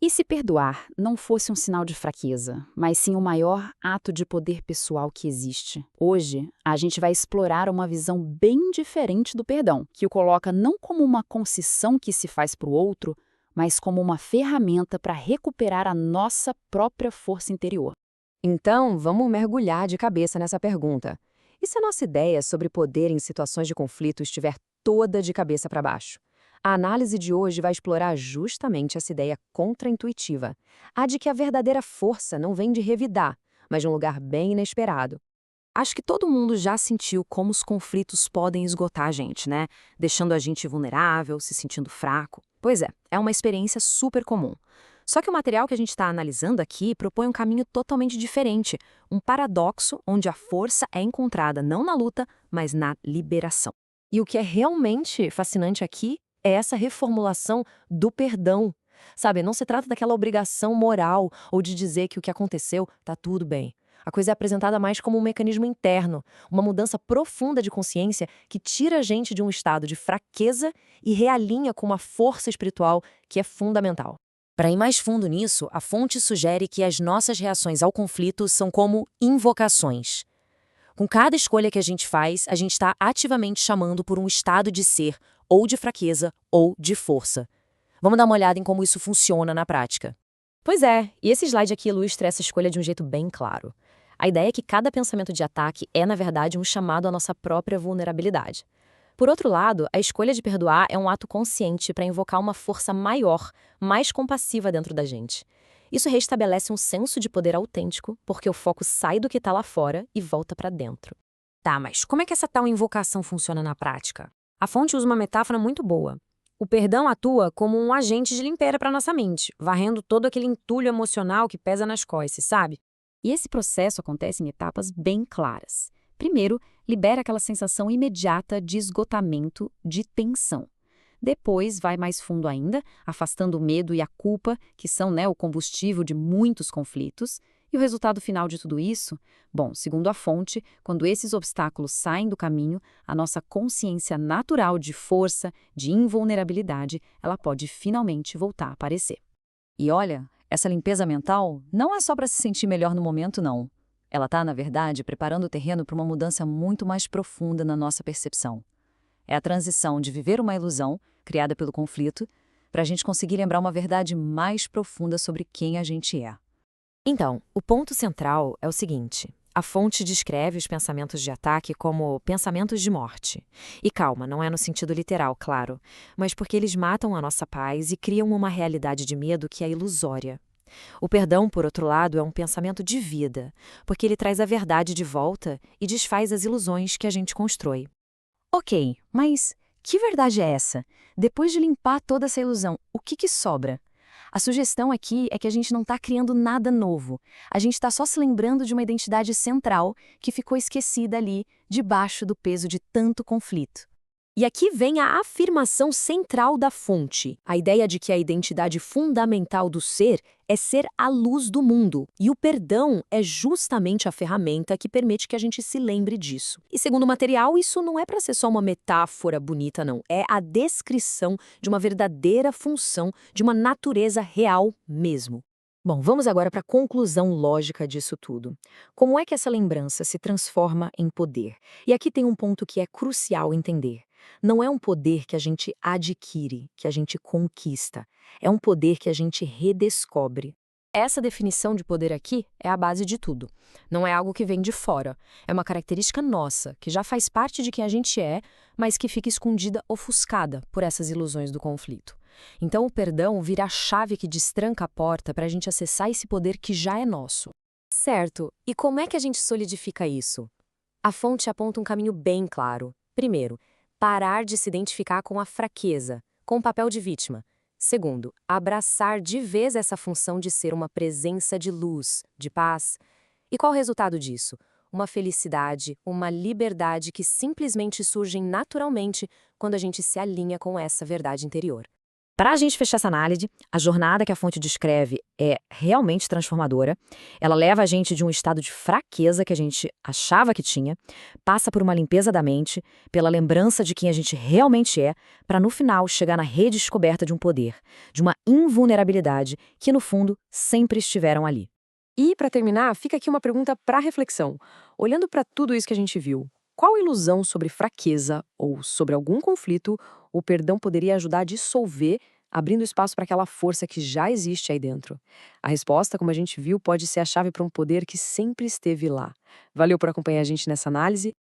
E se perdoar não fosse um sinal de fraqueza, mas sim o maior ato de poder pessoal que existe? Hoje, a gente vai explorar uma visão bem diferente do perdão, que o coloca não como uma concessão que se faz para o outro, mas como uma ferramenta para recuperar a nossa própria força interior. Então, vamos mergulhar de cabeça nessa pergunta. E se a nossa ideia sobre poder em situações de conflito estiver toda de cabeça para baixo? A análise de hoje vai explorar justamente essa ideia contraintuitiva, a de que a verdadeira força não vem de revidar, mas de um lugar bem inesperado. Acho que todo mundo já sentiu como os conflitos podem esgotar a gente, né? Deixando a gente vulnerável, se sentindo fraco. Pois é uma experiência super comum. Só que o material que a gente está analisando aqui propõe um caminho totalmente diferente, um paradoxo onde a força é encontrada não na luta, mas na liberação. E o que é realmente fascinante aqui é essa reformulação do perdão. Sabe, não se trata daquela obrigação moral ou de dizer que o que aconteceu tá tudo bem. A coisa é apresentada mais como um mecanismo interno, uma mudança profunda de consciência que tira a gente de um estado de fraqueza e realinha com uma força espiritual que é fundamental. Para ir mais fundo nisso, a fonte sugere que as nossas reações ao conflito são como invocações. Com cada escolha que a gente faz, a gente está ativamente chamando por um estado de ser, ou de fraqueza, ou de força. Vamos dar uma olhada em como isso funciona na prática. Pois é, e esse slide aqui ilustra essa escolha de um jeito bem claro. A ideia é que cada pensamento de ataque é, na verdade, um chamado à nossa própria vulnerabilidade. Por outro lado, a escolha de perdoar é um ato consciente para invocar uma força maior, mais compassiva dentro da gente. Isso restabelece um senso de poder autêntico, porque o foco sai do que está lá fora e volta para dentro. Tá, mas como é que essa tal invocação funciona na prática? A fonte usa uma metáfora muito boa. O perdão atua como um agente de limpeza para nossa mente, varrendo todo aquele entulho emocional que pesa nas costas, sabe? E esse processo acontece em etapas bem claras. Primeiro, libera aquela sensação imediata de esgotamento, de tensão. Depois, vai mais fundo ainda, afastando o medo e a culpa, que são, o combustível de muitos conflitos. E o resultado final de tudo isso? Bom, segundo a fonte, quando esses obstáculos saem do caminho, a nossa consciência natural de força, de invulnerabilidade, ela pode finalmente voltar a aparecer. E olha, essa limpeza mental não é só para se sentir melhor no momento, não. Ela está, na verdade, preparando o terreno para uma mudança muito mais profunda na nossa percepção. É a transição de viver uma ilusão, criada pelo conflito, para a gente conseguir lembrar uma verdade mais profunda sobre quem a gente é. Então, o ponto central é o seguinte: a fonte descreve os pensamentos de ataque como pensamentos de morte. E calma, não é no sentido literal, claro, mas porque eles matam a nossa paz e criam uma realidade de medo que é ilusória. O perdão, por outro lado, é um pensamento de vida, porque ele traz a verdade de volta e desfaz as ilusões que a gente constrói. Ok, mas que verdade é essa? Depois de limpar toda essa ilusão, o que sobra? A sugestão aqui é que a gente não está criando nada novo. A gente está só se lembrando de uma identidade central que ficou esquecida ali, debaixo do peso de tanto conflito. E aqui vem a afirmação central da fonte, a ideia de que a identidade fundamental do ser a luz do mundo, e o perdão é justamente a ferramenta que permite que a gente se lembre disso. E segundo o material, isso não é para ser só uma metáfora bonita, não. É a descrição de uma verdadeira função, de uma natureza real mesmo. Bom, vamos agora para a conclusão lógica disso tudo. Como é que essa lembrança se transforma em poder? E aqui tem um ponto que é crucial entender. Não é um poder que a gente adquire, que a gente conquista. É um poder que a gente redescobre. Essa definição de poder aqui é a base de tudo. Não é algo que vem de fora. É uma característica nossa, que já faz parte de quem a gente é, mas que fica escondida, ofuscada por essas ilusões do conflito. Então, o perdão vira a chave que destranca a porta para a gente acessar esse poder que já é nosso. Certo. E como é que a gente solidifica isso? A fonte aponta um caminho bem claro. Primeiro, parar de se identificar com a fraqueza, com o papel de vítima. Segundo, abraçar de vez essa função de ser uma presença de luz, de paz. E qual o resultado disso? Uma felicidade, uma liberdade que simplesmente surgem naturalmente quando a gente se alinha com essa verdade interior. Para a gente fechar essa análise, a jornada que a fonte descreve é realmente transformadora. Ela leva a gente de um estado de fraqueza que a gente achava que tinha, passa por uma limpeza da mente, pela lembrança de quem a gente realmente é, para no final chegar na redescoberta de um poder, de uma invulnerabilidade que, no fundo, sempre estiveram ali. E, para terminar, fica aqui uma pergunta para reflexão. Olhando para tudo isso que a gente viu, qual ilusão sobre fraqueza ou sobre algum conflito o perdão poderia ajudar a dissolver, abrindo espaço para aquela força que já existe aí dentro? A resposta, como a gente viu, pode ser a chave para um poder que sempre esteve lá. Valeu por acompanhar a gente nessa análise.